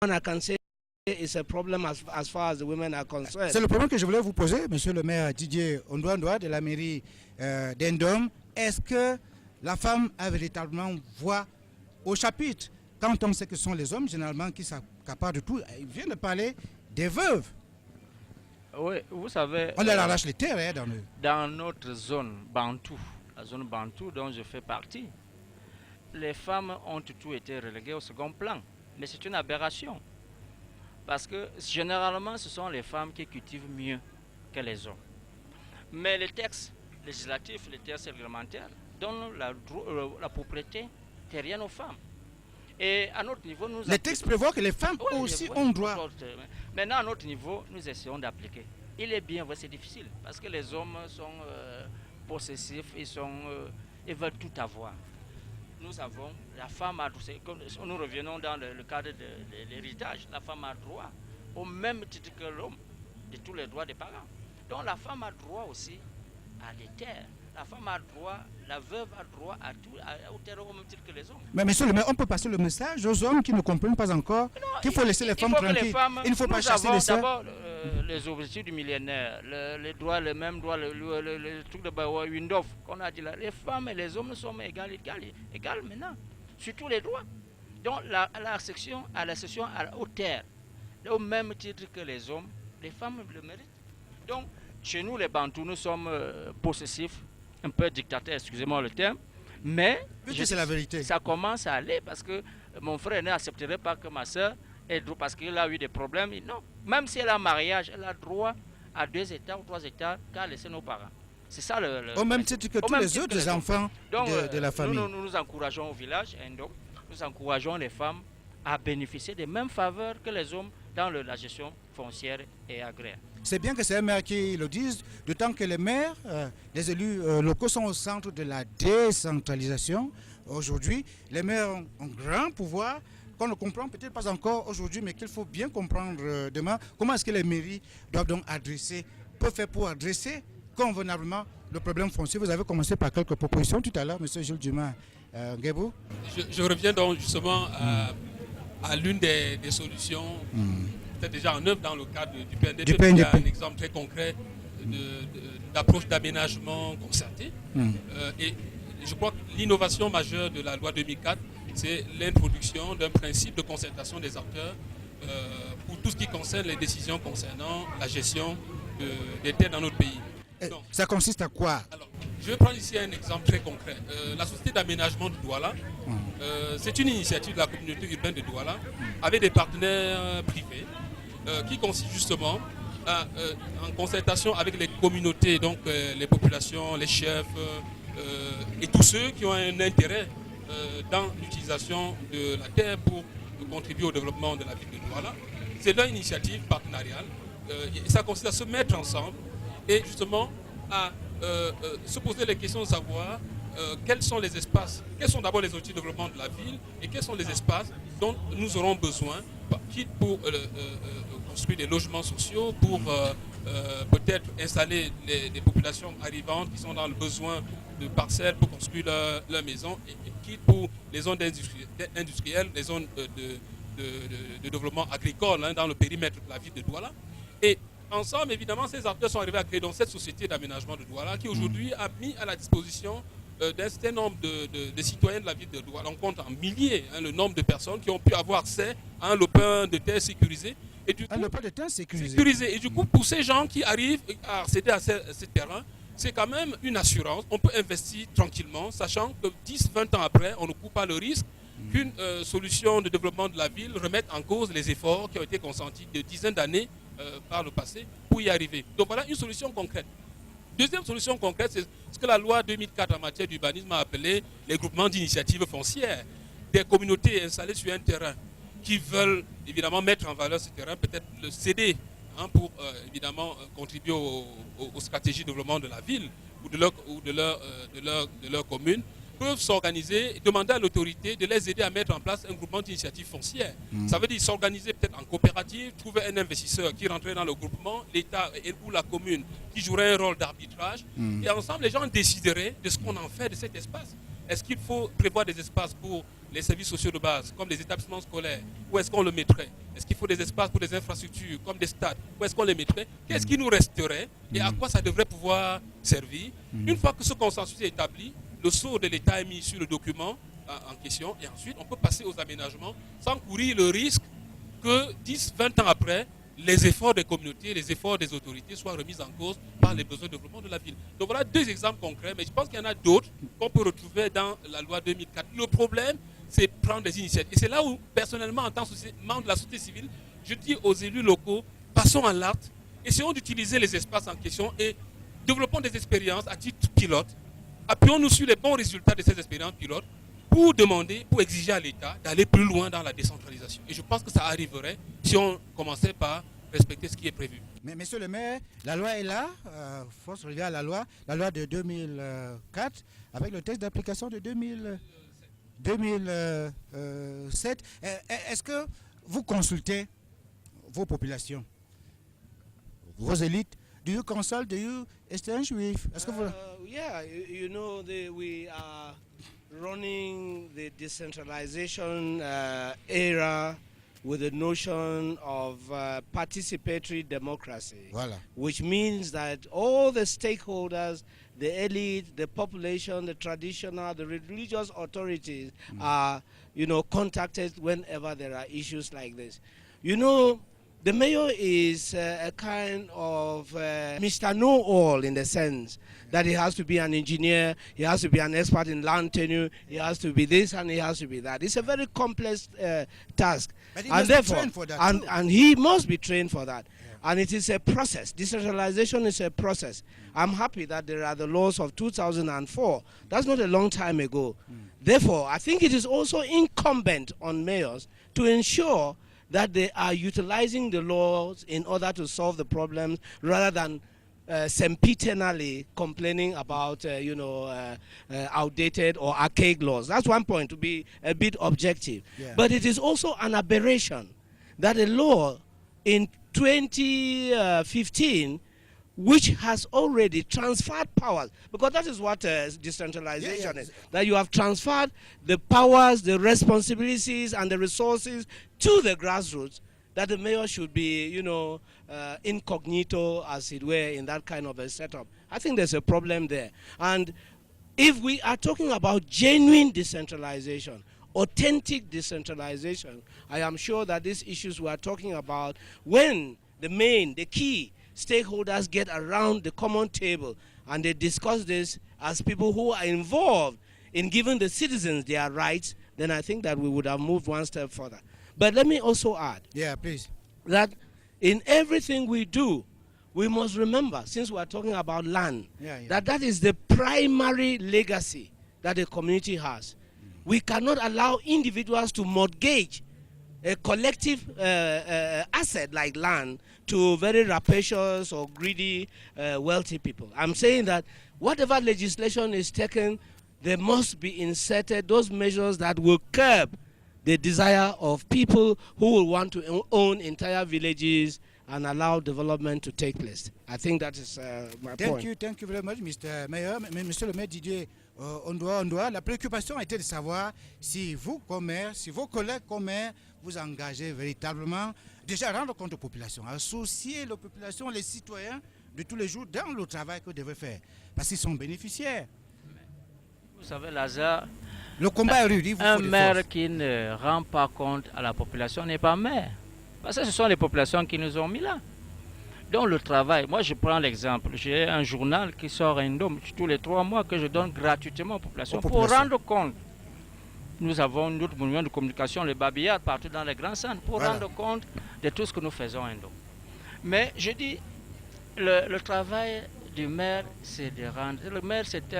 I can say it's a problem as far as the women are concerned. C'est le problème que je voulais vous poser, monsieur le maire Didier Ondouandoua de la mairie d'Endom. Est-ce que la femme a véritablement voix au chapitre quand on sait que ce sont les hommes généralement qui s'accaparent de tout? Il vient de parler des veuves. Oui, vous savez, On leur arrache les terres dans notre zone Bantou, la zone Bantou dont je fais partie, les femmes ont tout été reléguées au second plan. Mais c'est une aberration. Parce que généralement, ce sont les femmes qui cultivent mieux que les hommes. Mais les textes législatifs, les textes réglementaires donnent la propriété terrienne aux femmes. Et à notre niveau, nous... Les textes prévoient que les femmes aussi ont droit. Maintenant, à notre niveau, nous essayons d'appliquer. Il est bien vrai, c'est difficile. Parce que les hommes sont possessifs, ils veulent tout avoir. Nous avons, la femme a droit, nous revenons dans le cadre de l'héritage, la femme a droit, au même titre que l'homme, de tous les droits des parents. Donc la femme a droit aussi à des terres. La femme a droit, la veuve a droit à tout, aux terres au même titre que les hommes. Mais monsieur le maire, on peut passer le message aux hommes qui ne comprennent pas encore qu'il faut laisser les femmes tranquilles. Il ne faut pas chasser les sœurs. D'abord, les objectifs du millénaire, les droits, les mêmes droits, le truc de Windhoff qu'on a dit là. Les femmes et les hommes sont égales maintenant, sur tous les droits. Donc l'accession aux terres, au même titre que les hommes, les femmes le méritent. Donc chez nous les Bantous, nous sommes possessifs, un peu dictateurs, excusez-moi le terme, mais c'est la vérité. Ça commence à aller parce que mon frère n'accepterait pas que ma soeur ait droit parce qu'il a eu des problèmes. Non, même si elle a un mariage, elle a droit à 2 hectares ou 3 hectares qu'à laisser nos parents. C'est ça au même titre que tous les autres enfants de la famille. Nous encourageons au village, nous encourageons les femmes à bénéficier des mêmes faveurs que les hommes dans la gestion foncière et agraire. C'est bien que c'est un maire qui le dise, d'autant que les maires, les élus locaux sont au centre de la décentralisation. Aujourd'hui, les maires ont un grand pouvoir qu'on ne comprend peut-être pas encore aujourd'hui, mais qu'il faut bien comprendre demain. Comment est-ce que les mairies doivent donc peuvent faire pour adresser convenablement le problème foncier? Vous avez commencé par quelques propositions tout à l'heure, M. Jules Dumas Guébou. Je reviens donc justement à l'une des solutions peut-être déjà en œuvre dans le cadre du PNDP. Il y a un exemple très concret d'approche d'aménagement concerté. Et je crois que l'innovation majeure de la loi 2004, c'est l'introduction d'un principe de concertation des acteurs pour tout ce qui concerne les décisions concernant la gestion des terres dans notre pays. Donc, ça consiste à quoi? Alors, je vais prendre ici un exemple très concret. La société d'aménagement de Douala, c'est une initiative de la communauté urbaine de Douala avec des partenaires privés qui consiste justement en concertation avec les communautés, donc les populations, les chefs et tous ceux qui ont un intérêt dans l'utilisation de la terre pour contribuer au développement de la ville de Douala. C'est leur initiative partenariale et ça consiste à se mettre ensemble et justement à se poser les questions de savoir quels sont les espaces, quels sont d'abord les outils de développement de la ville et quels sont les espaces dont nous aurons besoin, quitte pour construire des logements sociaux, pour peut-être installer des populations arrivantes qui sont dans le besoin de parcelles pour construire leur maison, et quitte pour les zones industrielles, les zones de développement agricole dans le périmètre de la ville de Douala. Et ensemble, évidemment, ces acteurs sont arrivés à créer donc cette société d'aménagement de Douala qui aujourd'hui a mis à la disposition d'un certain nombre de citoyens de la ville de Douala. On compte en milliers le nombre de personnes qui ont pu avoir accès à un lopin de terre sécurisé. Et du coup, un lopin de terre sécurisé. Et du coup, pour ces gens qui arrivent à accéder à ce terrain, c'est quand même une assurance. On peut investir tranquillement, sachant que 10-20 ans après, on ne court pas le risque qu'une solution de développement de la ville remette en cause les efforts qui ont été consentis de dizaines d'années par le passé pour y arriver. Donc voilà une solution concrète. Deuxième solution concrète, c'est ce que la loi 2004 en matière d'urbanisme a appelé les groupements d'initiatives foncières. Des communautés installées sur un terrain qui veulent évidemment mettre en valeur ce terrain, peut-être le céder pour évidemment contribuer aux stratégies de développement de la ville ou de leur commune, peuvent s'organiser et demander à l'autorité de les aider à mettre en place un groupement d'initiatives foncières. Ça veut dire s'organiser peut-être en coopérative, trouver un investisseur qui rentrerait dans le groupement, l'État ou la commune qui jouerait un rôle d'arbitrage. Et ensemble, les gens décideraient de ce qu'on en fait de cet espace. Est-ce qu'il faut prévoir des espaces pour les services sociaux de base, comme les établissements scolaires, où est-ce qu'on le mettrait? Est-ce qu'il faut des espaces pour des infrastructures, comme des stades? Où est-ce qu'on les mettrait? Qu'est-ce qui nous resterait et à quoi ça devrait pouvoir servir? Une fois que ce consensus est établi, le sceau de l'État est mis sur le document en question et ensuite on peut passer aux aménagements sans courir le risque que 10, 20 ans après, les efforts des communautés, les efforts des autorités soient remis en cause par les besoins de développement de la ville. Donc voilà 2 exemples concrets, mais je pense qu'il y en a d'autres qu'on peut retrouver dans la loi 2004. Le problème, c'est prendre des initiatives. Et c'est là où, personnellement, en tant que membre de la société civile, je dis aux élus locaux, passons en l'acte, essayons d'utiliser les espaces en question et développons des expériences à titre pilote. Appuyons-nous sur les bons résultats de ces expériences pilotes pour demander, pour exiger à l'État d'aller plus loin dans la décentralisation. Et je pense que ça arriverait si on commençait par respecter ce qui est prévu. Mais monsieur le maire, la loi est là, faut se regarder à la loi de 2004, avec le texte d'application de 2007. Est-ce que vous consultez vos populations, vos élites? Do you consult, do you exchange with? Est-ce que vous... Yeah, you know, we are running the decentralization era with the notion of participatory democracy, Voilà. which means that all the stakeholders, the elite, the population, the traditional, the religious authorities are, contacted whenever there are issues like this. The mayor is a kind of Mr. Know-all in the sense that he has to be an engineer, he has to be an expert in land tenure, he has to be this and he has to be that. It's a very complex task. But he And must be therefore, trained for that too. and he must be trained for that. Yeah. And it is a process. Decentralization is a process. I'm happy that there are the laws of 2004. That's not a long time ago. Therefore, I think it is also incumbent on mayors to ensure that they are utilizing the laws in order to solve the problems rather than sempiternally complaining about outdated or archaic laws. That's one point, to be a bit objective. Yeah. But it is also an aberration that a law in 2015 which has already transferred powers, because that is what decentralization is, that you have transferred the powers, the responsibilities, and the resources to the grassroots, that the mayor should be, incognito, as it were, in that kind of a setup. I think there's a problem there. And if we are talking about genuine decentralization, authentic decentralization, I am sure that these issues we are talking about, when the key stakeholders get around the common table and they discuss this as people who are involved in giving the citizens their rights, then I think that we would have moved one step further. But let me also add, please, that in everything we do, we must remember, since we are talking about land, that is the primary legacy that a community has. We cannot allow individuals to mortgage a collective asset like land to very rapacious or greedy, wealthy people. I'm saying that whatever legislation is taken, there must be inserted those measures that will curb the desire of people who will want to own entire villages and allow development to take place. I think that is my point. Thank you very much, Mr. Mayor. Monsieur le maire Didier Ondoa, la préoccupation était de savoir si vous, comme maire, si vos collègues comme maire, vous engagez véritablement, déjà rendre compte aux populations, associer les populations, les citoyens de tous les jours dans le travail que vous devez faire, parce qu'ils sont bénéficiaires. Vous savez, Lazare, le combat est rude. Il vous faut un des maire forces. qui ne rend pas compte à la population n'est pas maire. Parce que ce sont les populations qui nous ont mis là. Donc le travail, moi je prends l'exemple, j'ai un journal qui sort un dôme tous les 3 mois que je donne gratuitement aux populations. Pour rendre compte. Nous avons notre moyen de communication, le babillards, partout dans les grands centres, pour rendre compte de tout ce que nous faisons en Indo. Mais je dis, le travail du maire, c'est de rendre... Le maire, c'est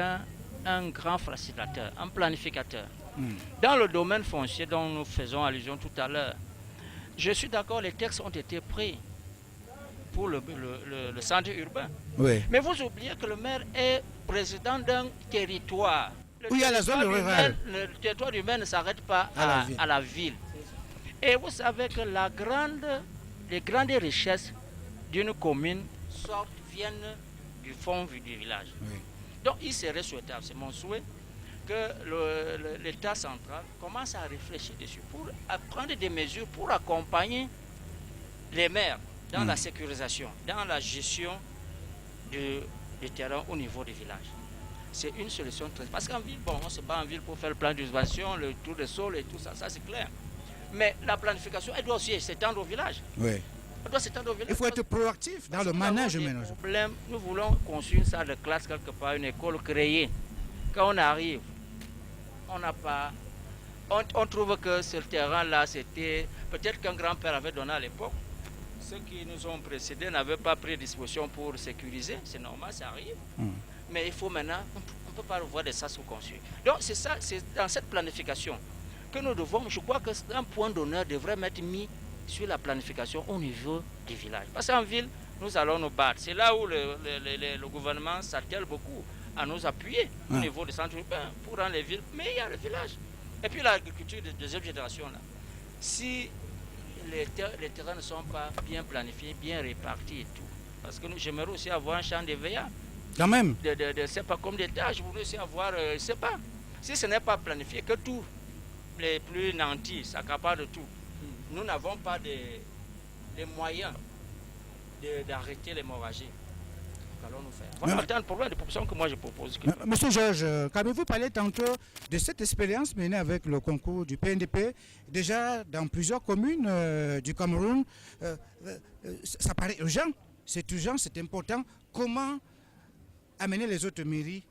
un grand facilitateur, un planificateur. Dans le domaine foncier dont nous faisons allusion tout à l'heure, je suis d'accord, les textes ont été pris pour le centre urbain. Oui. Mais vous oubliez que le maire est président d'un territoire. Oui, à la zone rurale. Le territoire humain ne s'arrête pas à la ville. Et vous savez que les grandes richesses d'une commune viennent du fond du village. Oui. Donc il serait souhaitable, c'est mon souhait, que l'État central commence à réfléchir dessus pour prendre des mesures pour accompagner les maires dans la sécurisation, dans la gestion du terrain au niveau des villages. C'est une solution très... Parce qu'en ville, bon, on ne se bat en ville pour faire le plan d'urbanisation, le tour des sols et tout ça, ça c'est clair. Mais la planification, elle doit aussi s'étendre au village. Oui. Elle doit s'étendre au village. Il faut être proactif dans le management. Nous voulons construire une salle de classe quelque part, une école créée. Quand on arrive, on n'a pas... On trouve que ce terrain-là, c'était... Peut-être qu'un grand-père avait donné à l'époque. Ceux qui nous ont précédés n'avaient pas pris disposition pour sécuriser. C'est normal, ça arrive. Mais il faut maintenant... On ne peut pas revoir des SAS sous-conçus. Donc c'est ça, c'est dans cette planification que nous devons... Je crois qu'un point d'honneur devrait être mis sur la planification au niveau du village. Parce qu'en ville, nous allons nous battre. C'est là où le gouvernement s'attelle beaucoup à nous appuyer au niveau des centres urbains pour rendre les villes. Mais il y a le village. Et puis l'agriculture de deuxième génération, là. Si les terrains ne sont pas bien planifiés, bien répartis et tout, parce que j'aimerais aussi avoir un champ d'EVA. Quand même. C'est pas comme des tâches, je voudrais aussi avoir, je sais pas. Si ce n'est pas planifié, que tout, les plus nantis s'accaparent de tout. Nous n'avons pas les moyens d'arrêter l'hémorragie. Qu'allons-nous faire? Voilà un problème de proposition que moi je propose. Monsieur Georges, qu'avez-vous parlé tantôt de cette expérience menée avec le concours du PNDP, déjà dans plusieurs communes du Cameroun. Ça paraît urgent, c'est urgent, c'est important. Comment amener les autres mairies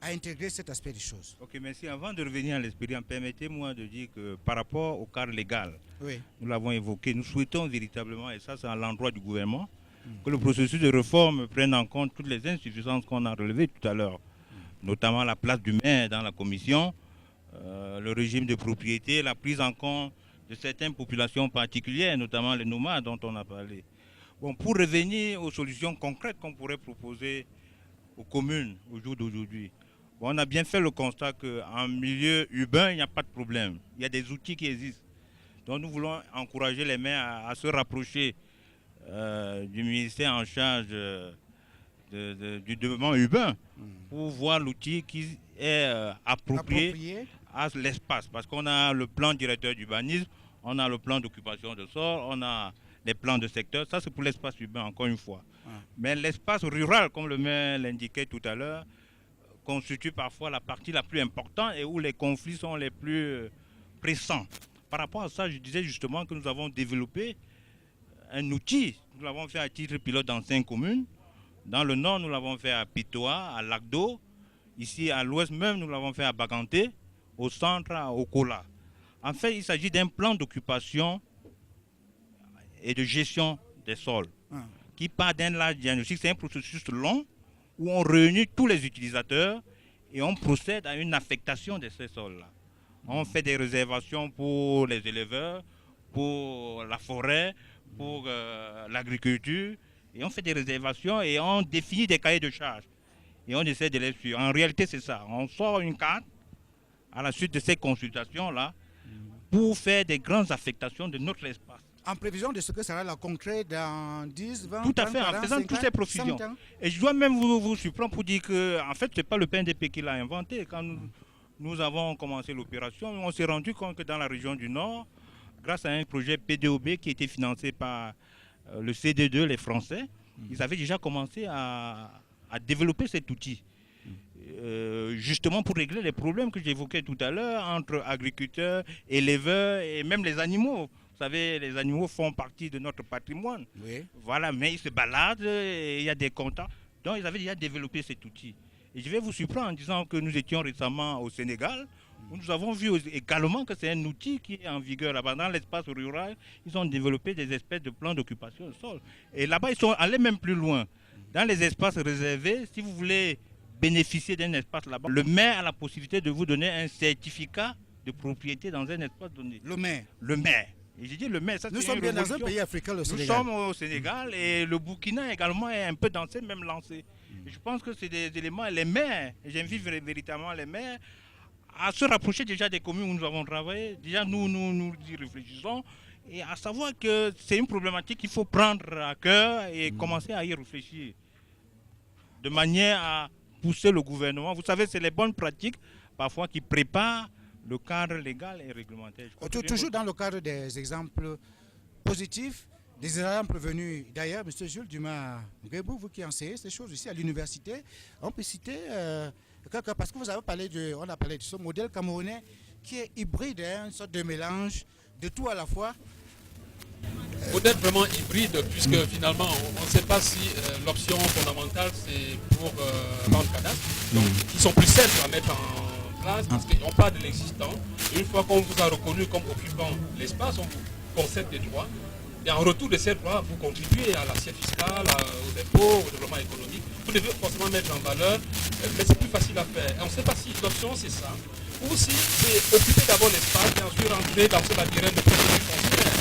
à intégrer cet aspect des choses? Ok, merci. Avant de revenir à l'expérience, permettez-moi de dire que par rapport au cadre légal, nous l'avons évoqué, nous souhaitons véritablement, et ça c'est à l'endroit du gouvernement, que le processus de réforme prenne en compte toutes les insuffisances qu'on a relevées tout à l'heure, notamment la place du maire dans la commission, le régime de propriété, la prise en compte de certaines populations particulières, notamment les nomades dont on a parlé. Bon, pour revenir aux solutions concrètes qu'on pourrait proposer aux communes au jour d'aujourd'hui, on a bien fait le constat qu'en milieu urbain, il n'y a pas de problème. Il y a des outils qui existent. Donc nous voulons encourager les maires à se rapprocher du ministère en charge du développement urbain pour voir l'outil qui est approprié à l'espace. Parce qu'on a le plan directeur d'urbanisme, on a le plan d'occupation de sol, on a les plans de secteur. Ça, c'est pour l'espace urbain, encore une fois. Mais l'espace rural, comme le maire l'indiquait tout à l'heure, constitue parfois la partie la plus importante et où les conflits sont les plus pressants. Par rapport à ça, je disais justement que nous avons développé un outil. Nous l'avons fait à titre pilote dans 5 communes. Dans le nord, nous l'avons fait à Pitoa, à Lac-d'Eau. Ici, à l'ouest même, nous l'avons fait à Baganté. Au centre, à Okola. En fait, il s'agit d'un plan d'occupation et de gestion des sols qui part d'un large diagnostic. C'est un processus long où on réunit tous les utilisateurs et on procède à une affectation de ces sols-là. On fait des réservations pour les éleveurs, pour la forêt, pour l'agriculture, et on fait des réservations et on définit des cahiers de charges. Et on essaie de les suivre. En réalité, c'est ça. On sort une carte à la suite de ces consultations-là pour faire des grandes affectations de notre espace. En prévision de ce que sera la concret dans 10, 20, tout à fait, 30, en faisant toutes ces provisions. Et je dois même vous surprendre pour dire que, en fait, ce n'est pas le PNDP qui l'a inventé. Quand nous avons commencé l'opération, on s'est rendu compte que dans la région du Nord, grâce à un projet PDOB qui a été financé par le CD2, les Français, ils avaient déjà commencé à développer cet outil. Justement pour régler les problèmes que j'évoquais tout à l'heure entre agriculteurs, éleveurs et même les animaux. Vous savez, les animaux font partie de notre patrimoine. Oui. Voilà, mais ils se baladent, et il y a des contacts. Donc ils avaient déjà développé cet outil. Et je vais vous surprendre en disant que nous étions récemment au Sénégal, où nous avons vu également que c'est un outil qui est en vigueur là-bas. Dans l'espace rural, ils ont développé des espèces de plans d'occupation du sol. Et là-bas, ils sont allés même plus loin. Dans les espaces réservés, si vous voulez bénéficier d'un espace là-bas, le maire a la possibilité de vous donner un certificat de propriété dans un espace donné. Le maire. Le maire. Et j'ai dit le maire, ça nous sommes bien dans un pays africain, le Sénégal. Nous sommes au Sénégal et le Burkina également est un peu dans ces mêmes lancées. Je pense que c'est des éléments, les maires, et j'invite véritablement les maires à se rapprocher déjà des communes où nous avons travaillé. Déjà nous y réfléchissons et à savoir que c'est une problématique qu'il faut prendre à cœur et commencer à y réfléchir. De manière à pousser le gouvernement. Vous savez, c'est les bonnes pratiques parfois qui préparent le cadre légal et réglementaire. Toujours dans le cadre des exemples positifs, des exemples venus d'ailleurs, M. Jules Dumas-Nguébou, vous qui enseignez ces choses ici à l'université, on peut citer, parce que vous avez parlé on a parlé de ce modèle camerounais qui est hybride, hein, une sorte de mélange de tout à la fois. Modèle vraiment hybride, puisque finalement, on ne sait pas si l'option fondamentale, c'est pour rendre cadastre. Donc, ils sont plus simples à mettre en place, parce qu'on parle de l'existant. Une fois qu'on vous a reconnu comme occupant l'espace, on vous concède des droits. Et en retour de ces droits, vous contribuez à l'assiette fiscale, aux impôts, au développement économique. Vous devez forcément mettre en valeur, mais c'est plus facile à faire. Et on ne sait pas si l'option c'est ça, ou si c'est occuper d'abord l'espace et ensuite rentrer dans ce labyrinthe de procédures foncières.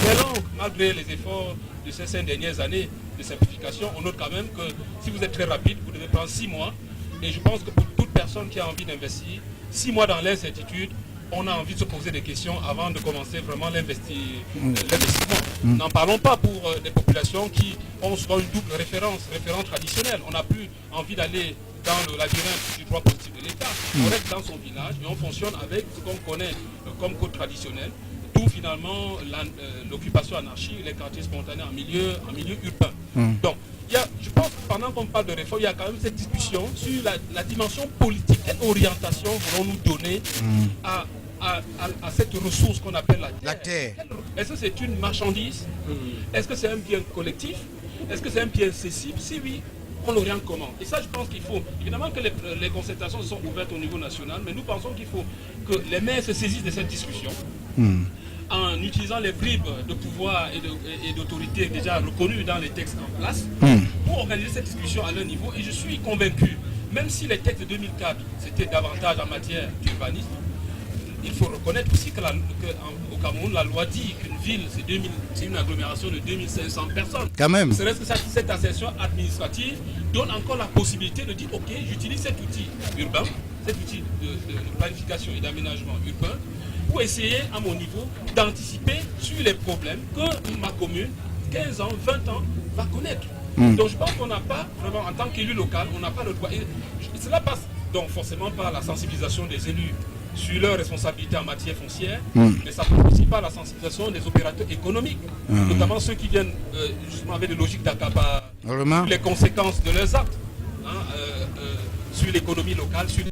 C'est long, malgré les efforts de ces 5 dernières années de simplification. On note quand même que si vous êtes très rapide, vous devez prendre 6 mois. Et je pense que pour toute personne qui a envie d'investir, 6 mois dans l'incertitude, on a envie de se poser des questions avant de commencer vraiment l'investissement. N'en parlons pas pour des populations qui ont souvent une double référence traditionnelle. On n'a plus envie d'aller dans le labyrinthe du droit positif de l'État. On reste dans son village et on fonctionne avec ce qu'on connaît comme code traditionnel, d'où finalement l'occupation anarchique, les quartiers spontanés en milieu urbain. Donc, je pense que pendant qu'on parle de réforme, il y a quand même cette discussion sur la dimension politique. Quelle orientation voulons-nous donner à cette ressource qu'on appelle la terre. Est-ce que c'est une marchandise? Est-ce que c'est un bien collectif? Est-ce que c'est un bien accessible? Si oui, on l'oriente comment? Et ça, je pense qu'il faut, évidemment que les concertations sont ouvertes au niveau national, mais nous pensons qu'il faut que les maires se saisissent de cette discussion en utilisant les bribes de pouvoir et d'autorité déjà reconnues dans les textes en place pour organiser cette discussion à leur niveau. Et je suis convaincu, même si les textes de 2004, c'était davantage en matière d'urbanisme, il faut reconnaître aussi qu'au Cameroun, la loi dit qu'une ville, c'est une agglomération de 2500 personnes. Quand même. Serait-ce que cette assertion administrative donne encore la possibilité de dire, ok, j'utilise cet outil urbain, cet outil de planification et d'aménagement urbain, pour essayer, à mon niveau, d'anticiper sur les problèmes que ma commune, 15 ans, 20 ans, va connaître. Donc je pense qu'on n'a pas, vraiment, en tant qu'élu local, on n'a pas le droit. Et cela passe donc forcément par la sensibilisation des élus sur leurs responsabilités en matière foncière, mais ça passe aussi par la sensibilisation des opérateurs économiques, notamment ceux qui viennent justement avec des logiques d'accaparement, les conséquences de leurs actes sur l'économie locale, sur